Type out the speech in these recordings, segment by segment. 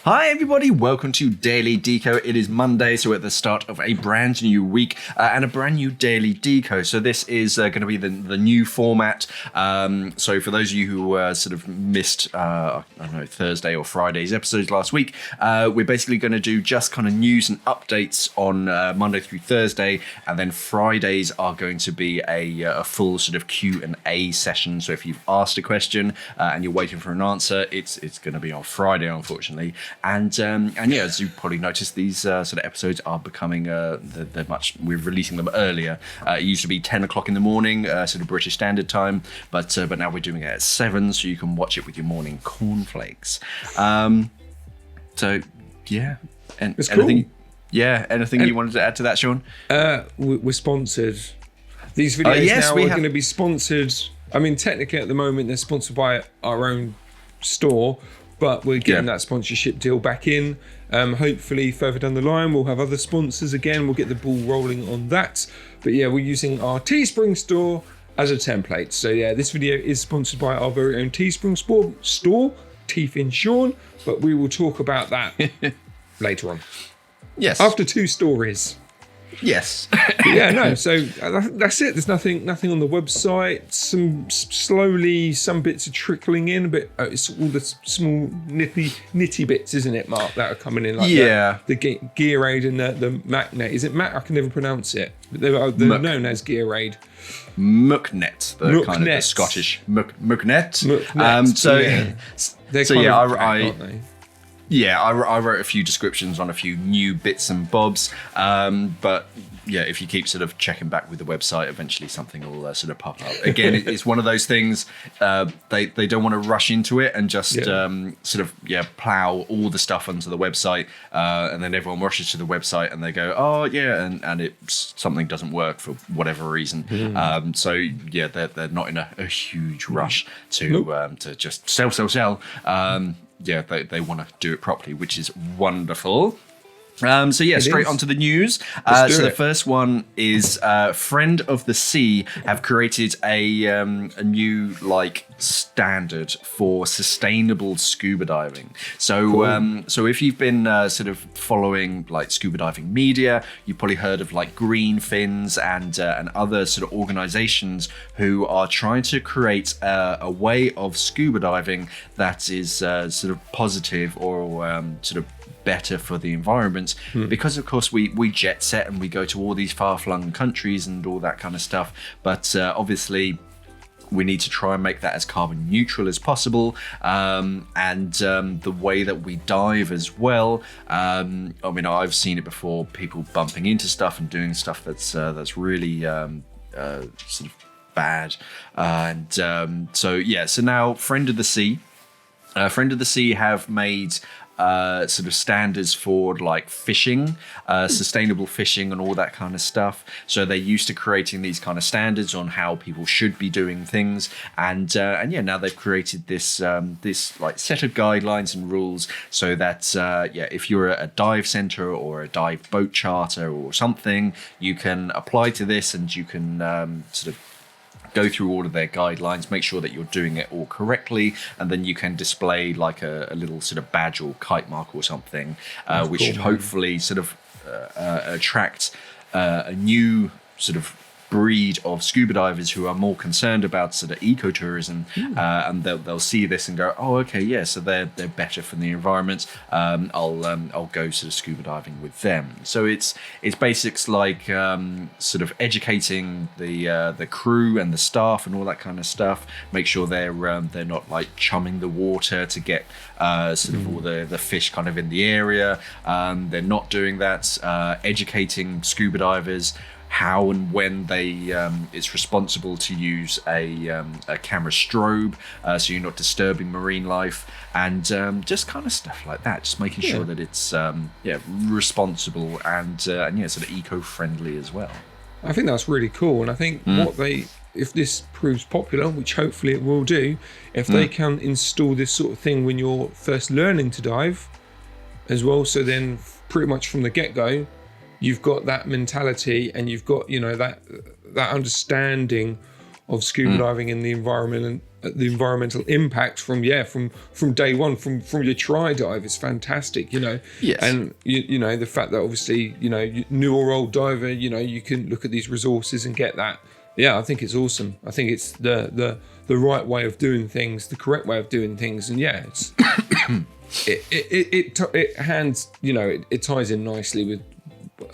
Hi everybody, welcome to Daily Deco. It is Monday, so we're at the start of a brand new week and a brand new Daily Deco. So this is going to be the new format. So for those of you who sort of missed, I don't know, Thursday or Friday's episodes last week, we're basically going to do just kind of news and updates on Monday through Thursday, and then Fridays are going to be a full sort of Q&A session. So if you've asked a question and you're waiting for an answer, it's going to be on Friday, unfortunately. And yeah, as you probably noticed, these sort of episodes are becoming we're releasing them earlier. It used to be 10 o'clock in the morning, sort of British Standard Time, but now we're doing it at 7, so you can watch it with your morning cornflakes. So yeah, and it's anything, cool. Yeah, anything you wanted to add to that, Sean? We're sponsored. These videos are going to be sponsored. I mean, technically at the moment they're sponsored by our own store, but we're getting that sponsorship deal back in. Hopefully further down the line we'll have other sponsors again. We'll get the ball rolling on that. But yeah, we're using our Teespring store as a template. So yeah, this video is sponsored by our very own Teespring store, Teeth in Shaun, but we will talk about that later on. Yes. After 2 stories. Yes. Yeah, no, so that's it. There's nothing on the website. Some bits are trickling in, but it's all the small nitty bits, isn't it, Mark, that are coming in, like the Gear Aid and the Macnet. Is it Mac? I can never pronounce it. But they're known as Gear Aid. Mucknet, kind of the Scottish Mucknet. Aren't they? Yeah, I wrote a few descriptions on a few new bits and bobs, but yeah, if you keep sort of checking back with the website, eventually something will sort of pop up. Again, it's one of those things, they don't want to rush into it and just plow all the stuff onto the website, and then everyone rushes to the website and they go, oh yeah, and something doesn't work for whatever reason. So yeah, they're not in a huge rush to just sell. Yeah, they want to do it properly, which is wonderful. So yeah, straight onto the news. So the first one is Friend of the Sea have created a new standard for sustainable scuba diving. So cool. So if you've been sort of following scuba diving media, you've probably heard of Green Fins and other sort of organizations who are trying to create a way of scuba diving that is sort of positive or sort of better for the environment, because of course we jet set and we go to all these far-flung countries and all that kind of stuff, but obviously we need to try and make that as carbon neutral as possible, and the way that we dive as well. I mean, I've seen it before, people bumping into stuff and doing stuff that's really sort of bad, so now Friend of the Sea have made sort of standards for fishing, sustainable fishing and all that kind of stuff. So they're used to creating these kind of standards on how people should be doing things, and now they've created this set of guidelines and rules so that if you're a dive center or a dive boat charter or something, you can apply to this and you can sort of go through all of their guidelines, make sure that you're doing it all correctly, and then you can display a little sort of badge or kite mark or something, which should hopefully sort of attract a new sort of breed of scuba divers who are more concerned about sort of ecotourism, and they'll see this and go, oh, okay, yeah, so they're better for the environment. I'll go sort of scuba diving with them. So it's basics sort of educating the crew and the staff and all that kind of stuff. Make sure they're not chumming the water to get sort of all the fish kind of in the area. They're not doing that. Educating scuba divers how and when it's responsible to use a camera strobe, so you're not disturbing marine life, and just kind of stuff like that. Just making sure that it's responsible and sort of eco-friendly as well. I think that's really cool, and I think if this proves popular, which hopefully it will do, if they can install this sort of thing when you're first learning to dive as well, so then pretty much from the get-go you've got that mentality and you've got that understanding of scuba diving and the environmental impact from day one, from your try dive is fantastic, Yes. And you know the fact that obviously new or old diver, you can look at these resources and get that. I think it's awesome. I think it's the right way of doing things, the correct way of doing things, and it's it ties in nicely with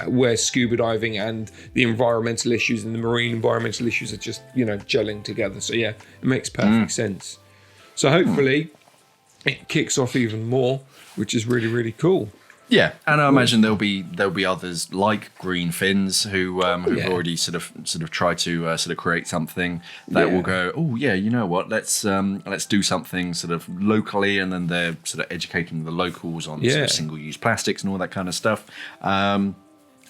where scuba diving and the environmental issues and the marine environmental issues are just gelling together. So it makes perfect sense. So hopefully it kicks off even more, which is really, really cool. Yeah, and I imagine there'll be others like Green Fins who've already sort of tried to sort of create something that will go, oh yeah, you know what, let's do something sort of locally, and then they're sort of educating the locals on sort of single-use plastics and all that kind of stuff.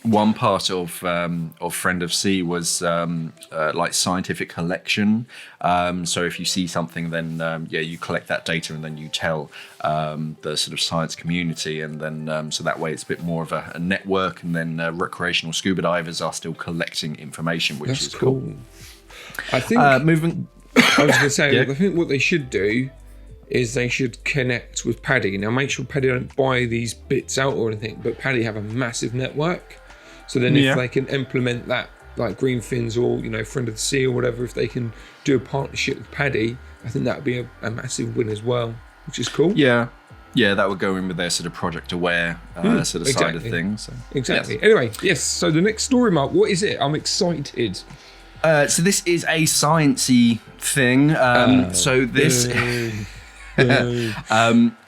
One part of Friend of Sea was like scientific collection. So if you see something, then you collect that data and then you tell the sort of science community, and then so that way it's a bit more of a network. And then recreational scuba divers are still collecting information, which is cool. I think moving. I was going to say, I think what they should do is they should connect with Paddy. Now, make sure Paddy don't buy these bits out or anything, but Paddy have a massive network. So then if they can implement that, like Green Fins or, Friend of the Sea or whatever, if they can do a partnership with Paddy, I think that would be a massive win as well, which is cool. Yeah, that would go in with their sort of project aware sort of side of things. So. Exactly. Yes. Anyway, so the next story, Mark, what is it? I'm excited. So this is a sciencey thing.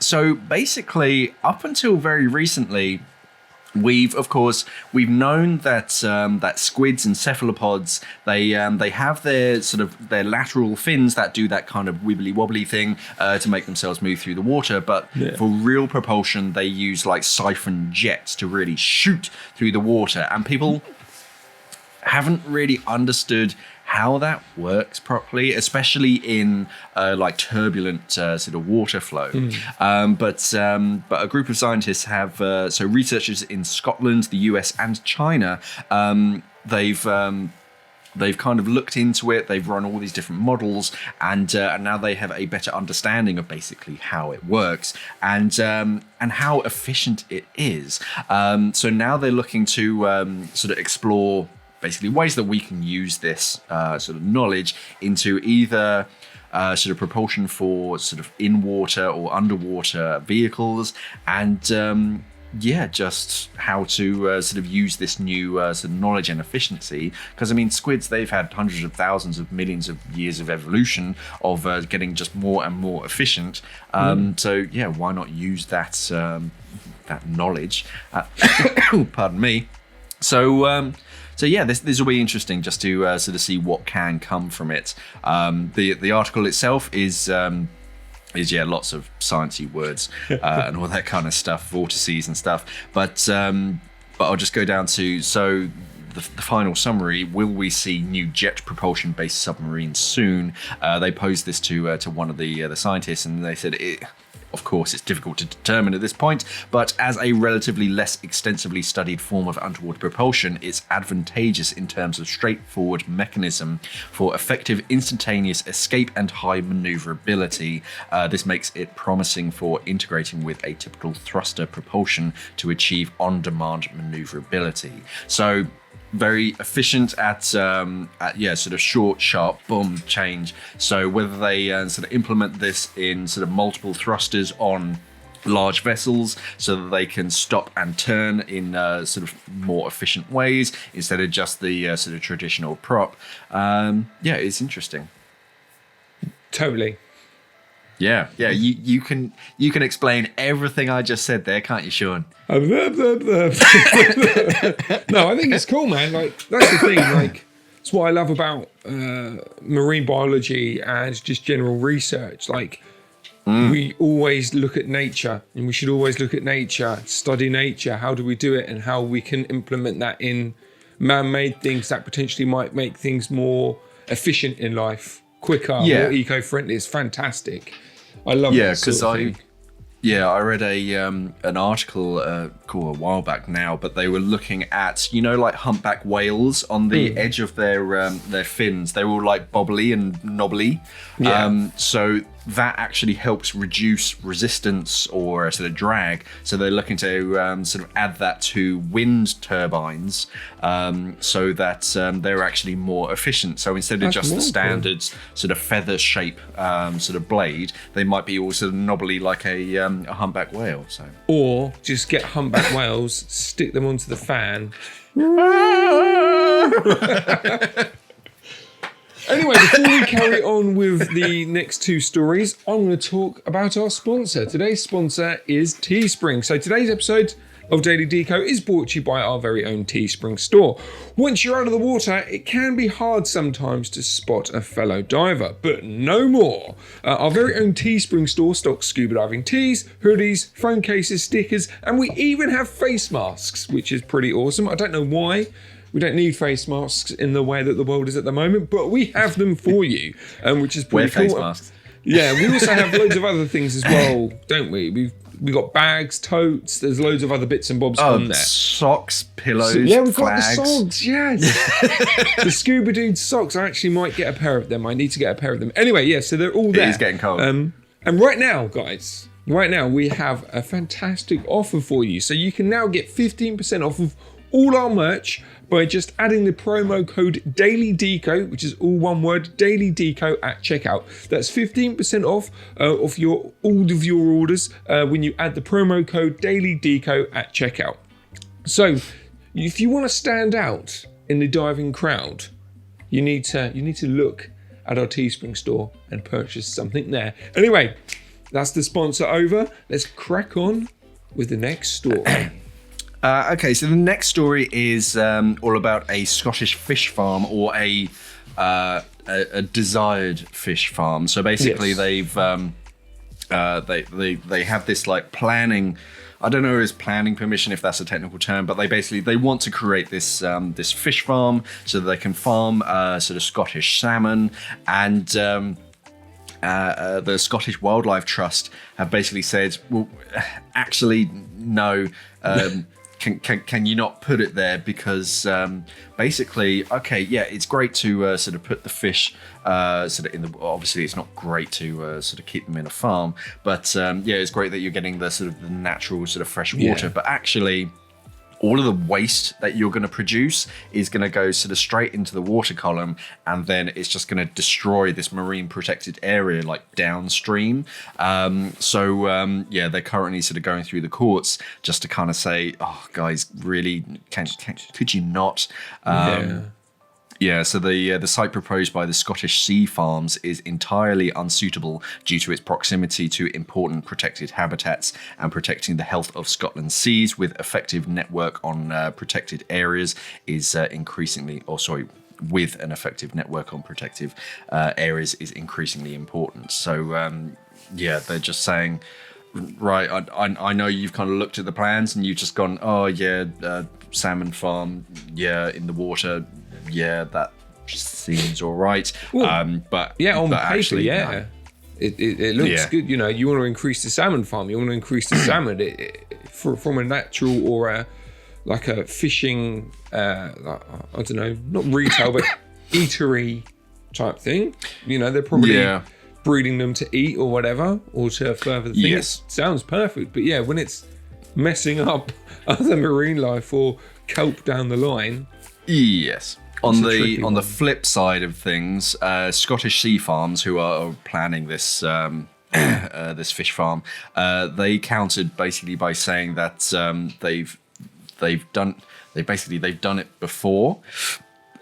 So basically, up until very recently, we've known that that squids and cephalopods, they have their lateral fins that do that kind of wibbly wobbly thing to make themselves move through the water. But for real propulsion, they use like siphon jets to really shoot through the water. And people haven't really understood how that works properly, especially in like turbulent sort of water flow. But a group of scientists have, so researchers in Scotland, the US, and China, they've kind of looked into it. They've run all these different models, and now they have a better understanding of basically how it works and how efficient it is. So now they're looking to sort of explore basically ways that we can use this sort of knowledge into either sort of propulsion for sort of in water or underwater vehicles, and just how to sort of use this new sort of knowledge and efficiency. Because I mean, squids, they've had hundreds of thousands of millions of years of evolution of getting just more and more efficient. So why not use that that knowledge? Pardon me. So this will be interesting just to sort of see what can come from it. The article itself is lots of sciencey words and all that kind of stuff, vortices and stuff. But I'll just go down to the final summary. Will we see new jet propulsion based submarines soon? They posed this to one of the scientists, and they said of course, it's difficult to determine at this point, but as a relatively less extensively studied form of underwater propulsion, it's advantageous in terms of straightforward mechanism for effective instantaneous escape and high maneuverability. This makes it promising for integrating with a typical thruster propulsion to achieve on-demand maneuverability. So very efficient at sort of short, sharp, boom, change. So whether they sort of implement this in sort of multiple thrusters on large vessels so that they can stop and turn in sort of more efficient ways instead of just the sort of traditional prop. It's interesting. Totally. Yeah. You can explain everything I just said there, can't you, Shaun? No, I think it's cool, man. Like, that's the thing. Like, it's what I love about marine biology and just general research. Like, we always look at nature, and we should always look at nature, study nature. How do we do it, and how we can implement that in man-made things that potentially might make things more efficient in life, quicker, more eco-friendly. It's fantastic. I love that sort of thing. Yeah, I read an article a while back now, but they were looking at, like humpback whales on the edge of their fins. They were all like bobbly and knobbly. Yeah. So that actually helps reduce resistance or sort of drag. So they're looking to sort of add that to wind turbines so that they're actually more efficient. So instead of just the standard sort of feather shape sort of blade, they might be all sort of knobbly like a humpback whale. So, or just get humpback whales, stick them onto the fan. Anyway, before we carry on with the next two stories, I'm going to talk about our sponsor. Today's sponsor is Teespring. So today's episode of Daily Deco is brought to you by our very own Teespring store. Once you're out of the water, it can be hard sometimes to spot a fellow diver, but no more. Our very own Teespring store stocks scuba diving tees, hoodies, phone cases, stickers, and we even have face masks, which is pretty awesome. I don't know why. We don't need face masks in the way that the world is at the moment, but we have them for you, which is pretty cool. Wear face masks. Yeah, we also have loads of other things as well, don't we? We've got bags, totes, there's loads of other bits and bobs on there. Socks, pillows, yeah, we've flags. got the socks, yes. The Scuba Dude socks, I actually might get a pair of them. I need to get a pair of them. Anyway, yeah, so they're all there. It is getting cold. And right now, guys, we have a fantastic offer for you. So you can now get 15% off of all our merch by just adding the promo code Daily Deco, which is all one word, Daily Deco at checkout. That's 15% off all of your orders when you add the promo code Daily Deco at checkout. So, if you want to stand out in the diving crowd, you need to look at our Teespring store and purchase something there. Anyway, that's the sponsor over. Let's crack on with the next story. Okay, so the next story is all about a Scottish fish farm, or a desired fish farm. So basically, Yes. they have this like planning. I don't know if it's planning permission, if that's a technical term, but they want to create this this fish farm so that they can farm sort of Scottish salmon. And the Scottish Wildlife Trust have basically said, well, actually, no. Can you not put it there? Because basically, okay, yeah, it's great to sort of put the fish sort of in the. Obviously, it's not great to sort of keep them in a farm, but yeah, it's great that you're getting the sort of the natural sort of fresh water. Yeah. But actually, all of the waste that you're going to produce is going to go sort of straight into the water column, and then it's just going to destroy this marine protected area like downstream. Yeah, they're currently sort of going through the courts just to kind of say, oh, guys, really, could you not? Yeah, so the site proposed by the Scottish Sea Farms is entirely unsuitable due to its proximity to important protected habitats and protecting the health of Scotland's seas with effective network on protected areas is with an effective network on protective areas is increasingly important. So, yeah, they're just saying, right, I know you've kind of looked at the plans and you've just gone, oh, yeah, salmon farm, yeah, in the water, yeah, that seems all right. Well, but yeah, on but paper, actually, yeah. no. It looks good. You know, you want to increase the salmon farm. You want to increase the salmon from a natural or a fishing, I don't know, not retail, but eatery type thing. You know, they're probably breeding them to eat or whatever, or to further the thing. Yes. It sounds perfect. But yeah, when it's messing up other marine life or kelp down the line. Yes. On the flip side of things, Scottish Sea Farms, who are planning this this fish farm, they countered basically by saying that they've done it before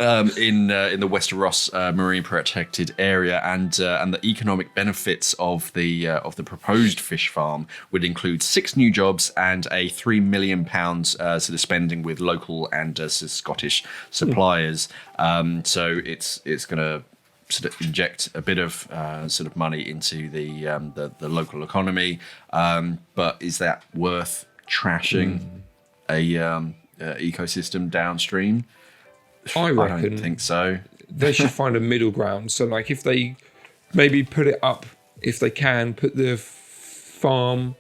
in the Westeros marine protected area, and the economic benefits of the proposed fish farm would include 6 new jobs and a £3 million sort of spending with local and Scottish suppliers. So it's going to sort of inject a bit of sort of money into the local economy. But is that worth trashing a ecosystem downstream? I reckon. I don't think so. They should find a middle ground. So, like, if they maybe put it up, if they can, put the farm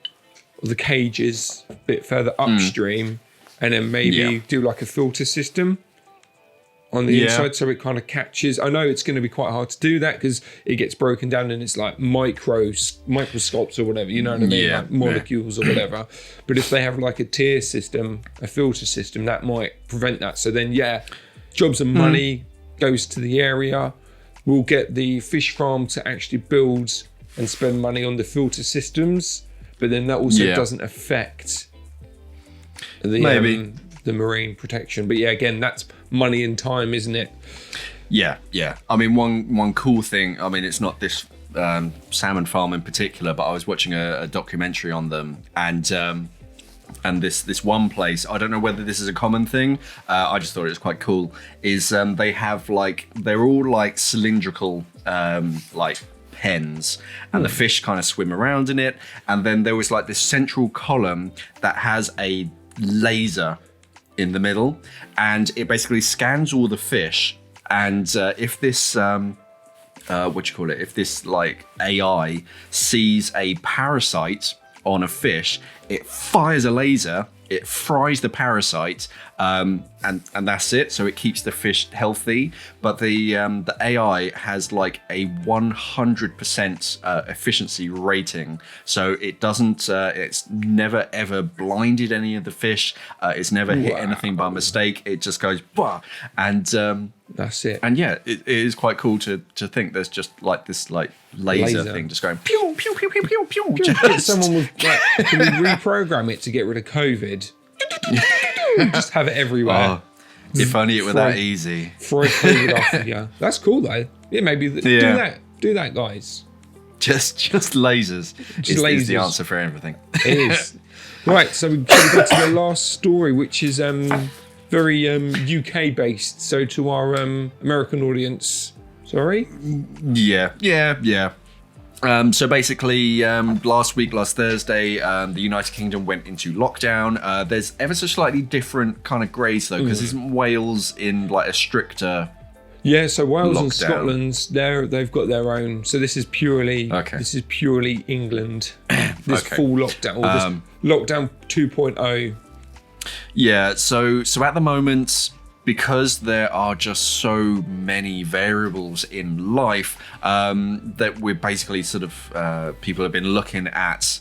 the cages a bit further upstream, and then maybe do like a filter system on the inside, so it kind of catches. I know it's going to be quite hard to do that because it gets broken down and it's like microscopes or whatever, you know what I mean, like molecules or whatever. But if they have like a tier system, a filter system, that might prevent that. So then, jobs and money goes to the area. We'll get the fish farm to actually build and spend money on the filter systems, but then that also doesn't affect the marine protection. But again, that's money and time, isn't it? Yeah. I mean, one cool thing, I mean, it's not this salmon farm in particular, but I was watching a documentary on them, and this one place, I don't know whether this is a common thing, I just thought it was quite cool, is they have they're all like cylindrical like pens, and the fish kind of swim around in it, and then there was like this central column that has a laser in the middle, and it basically scans all the fish, and if this if this like AI sees a parasite on a fish, it fires a laser, it fries the parasite, and that's it. So it keeps the fish healthy. But the AI has like a 100% efficiency rating. So it doesn't. It's never ever blinded any of the fish. It's never hit anything by mistake. It just goes bah, and that's it. And it is quite cool to think there's just like this like laser thing just going pew pew pew pew pew pew. Get someone with can we reprogram it to get rid of COVID? Just have it everywhere. If only it were that easy. Throw COVID off of you. That's cool though. Yeah, maybe do that, guys. Just lasers. Is the answer for everything. It is. Right, so we go to the last story, which is very UK based. So to our American audience, sorry. Yeah. So basically, last Thursday, the United Kingdom went into lockdown. There's ever so slightly different kind of greys though, because isn't Wales in like a stricter? Yeah, so Wales lockdown? And Scotland, they've got their own. So this is purely England. This full lockdown, or this lockdown 2.0. Yeah, so at the moment, because there are just so many variables in life, that we're basically sort of people have been looking at.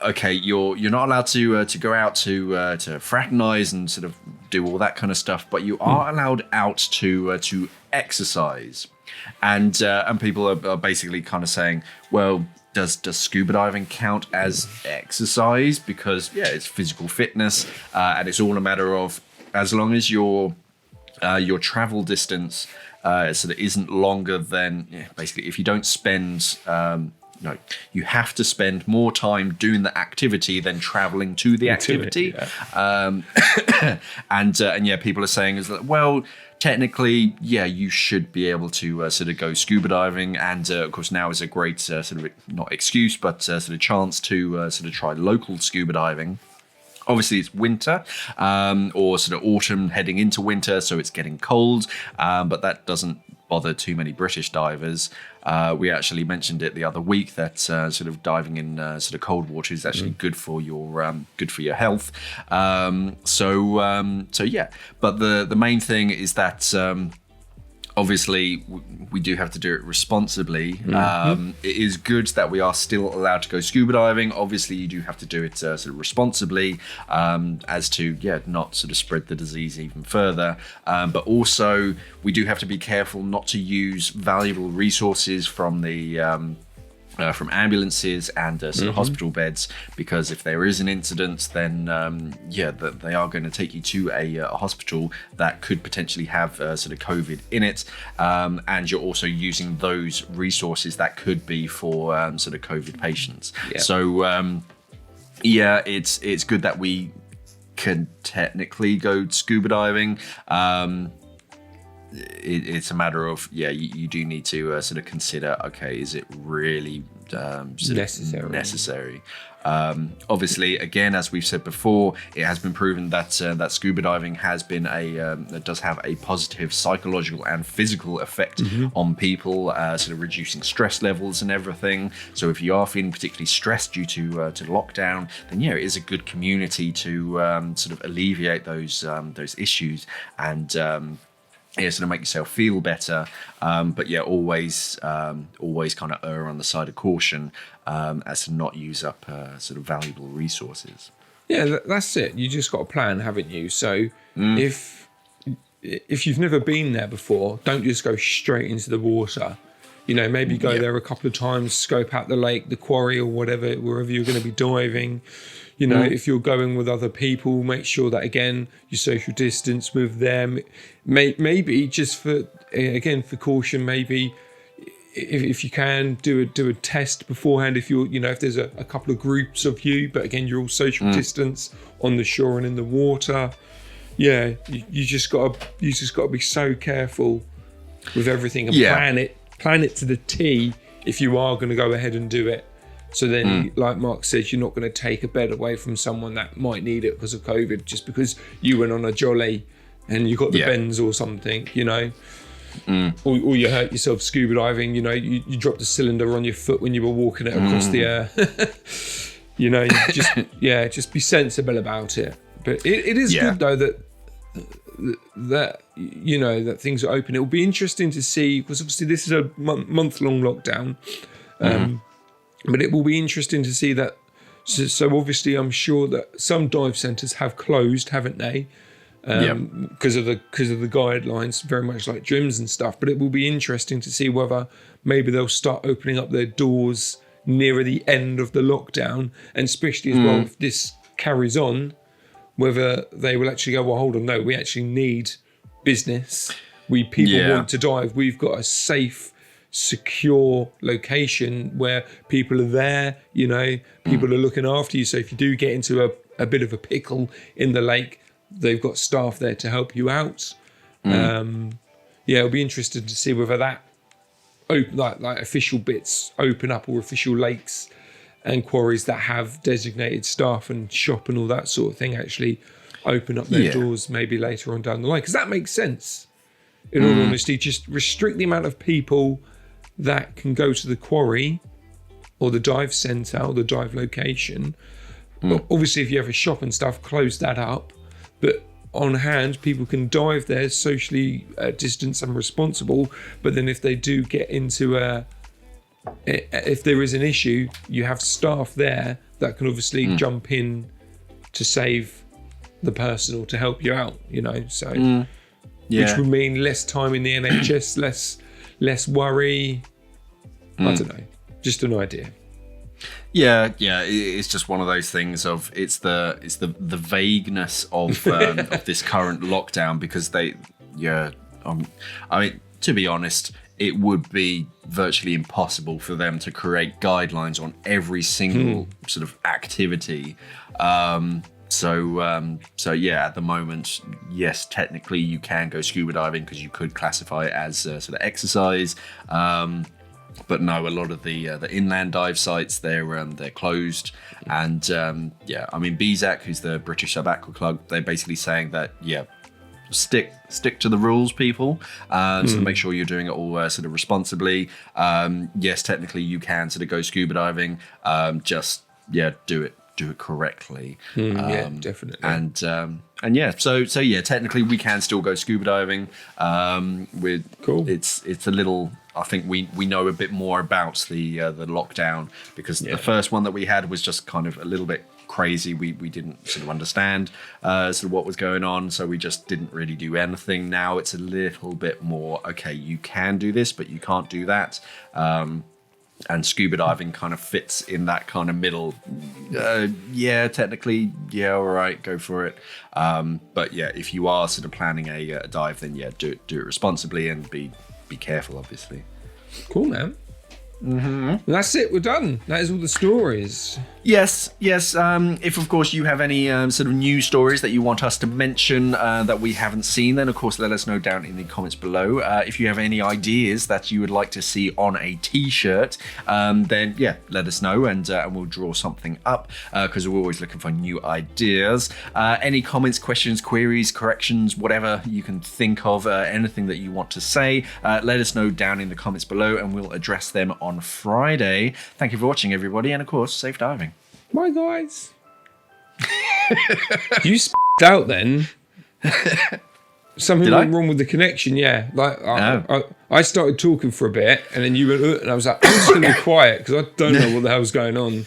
Okay, you're not allowed to go out to fraternize and sort of do all that kind of stuff, but you are allowed out to exercise, and people are basically kind of saying, well, does scuba diving count as exercise? Because it's physical fitness, and it's all a matter of, as long as your travel distance sort of isn't longer than basically, if you don't spend you have to spend more time doing the activity than traveling to the activity. And people are saying is that, well, technically, you should be able to sort of go scuba diving, and of course now is a great sort of not excuse, but sort of chance to sort of try local scuba diving. Obviously, it's winter, or sort of autumn heading into winter, so it's getting cold, but that doesn't bother too many British divers. We actually mentioned it the other week that sort of diving in sort of cold water is actually good for your health. But the main thing is that obviously we do have to do it responsibly. It is good that we are still allowed to go scuba diving. Obviously, you do have to do it sort of responsibly, as to not sort of spread the disease even further. But also, we do have to be careful not to use valuable resources from the from ambulances and sort of hospital beds, because if there is an incident, then they are going to take you to a hospital that could potentially have sort of COVID in it, and you're also using those resources that could be for sort of COVID patients. So it's good that we can technically go scuba diving. It's a matter of you do need to sort of consider, okay, is it really necessary. Obviously, again, as we've said before, it has been proven that that scuba diving has been that does have a positive psychological and physical effect on people, sort of reducing stress levels and everything. So if you are feeling particularly stressed due to lockdown, then it is a good community to sort of alleviate those issues and sort of make yourself feel better, but always kind of err on the side of caution, as to not use up sort of valuable resources. Yeah, that's it. You just got a plan, haven't you? So if you've never been there before, don't just go straight into the water. Maybe go there a couple of times, scope out the lake, the quarry, or whatever, wherever you're going to be diving. If you're going with other people, make sure that, again, you social distance with them. Maybe just for caution, maybe if you can do a test beforehand, if you're, if there's a couple of groups of you, but again, you're all social distance on the shore and in the water. Yeah, you just got to be so careful with everything and plan it to the T if you are going to go ahead and do it. So then, like Mark says, you're not going to take a bed away from someone that might need it because of COVID, just because you went on a jolly and you got the bends or something, or you hurt yourself scuba diving. You dropped a cylinder on your foot when you were walking it across the air. Just be sensible about it. But it is good though that things are open. It will be interesting to see, because obviously this is a month-long lockdown. But it will be interesting to see that. So obviously, I'm sure that some dive centres have closed, haven't they? Because of the guidelines, very much like gyms and stuff. But it will be interesting to see whether maybe they'll start opening up their doors nearer the end of the lockdown, and especially as well if this carries on, whether they will actually go, well, hold on, no, we actually need business. People want to dive. We've got a safe, secure location where people are there, people are looking after you. So if you do get into a bit of a pickle in the lake, they've got staff there to help you out. It'll be interesting to see whether that like official bits open up, or official lakes and quarries that have designated staff and shop and all that sort of thing actually open up their doors maybe later on down the line, because that makes sense. In all honesty, just restrict the amount of people that can go to the quarry or the dive centre or the dive location. But obviously, if you have a shop and stuff, close that up. But on hand, people can dive there, socially distanced and responsible. But then if they do get into if there is an issue, you have staff there that can obviously jump in to save the person or to help you out, so which would mean less time in the NHS, less worry. I don't know, just an idea. It's just one of those things of it's the vagueness of of this current lockdown, because to be honest, it would be virtually impossible for them to create guidelines on every single sort of activity. So at the moment, yes, technically you can go scuba diving because you could classify it as sort of exercise. But no, a lot of the inland dive sites, they're closed. And BZAC, who's the British Sub-Aqua Club, they're basically saying that, stick to the rules, people. So make sure you're doing it all sort of responsibly. Yes, technically you can sort of go scuba diving. Do it correctly. Definitely. So technically we can still go scuba diving. Cool. It's a little. I think we know a bit more about the lockdown, because the first one that we had was just kind of a little bit crazy. We didn't sort of understand sort of what was going on, so we just didn't really do anything. Now it's a little bit more, okay, you can do this, but you can't do that. And scuba diving kind of fits in that kind of middle. Technically, all right, go for it. But if you are sort of planning a dive, then do it responsibly and be careful, obviously. Cool, man. That's it. We're done. That is all the stories. Yes. If, of course, you have any sort of news stories that you want us to mention that we haven't seen, then, of course, let us know down in the comments below. If you have any ideas that you would like to see on a T-shirt, then, yeah, let us know and we'll draw something up because we're always looking for new ideas. Any comments, questions, queries, corrections, whatever you can think of, anything that you want to say, let us know down in the comments below and we'll address them on Friday. Thank you for watching, everybody, and, of course, safe diving. Bye, guys. You out then. Something went wrong with the connection, yeah. Like I started talking for a bit, and then you went, and I was like, I'm just going to be quiet because I don't know what the hell's going on.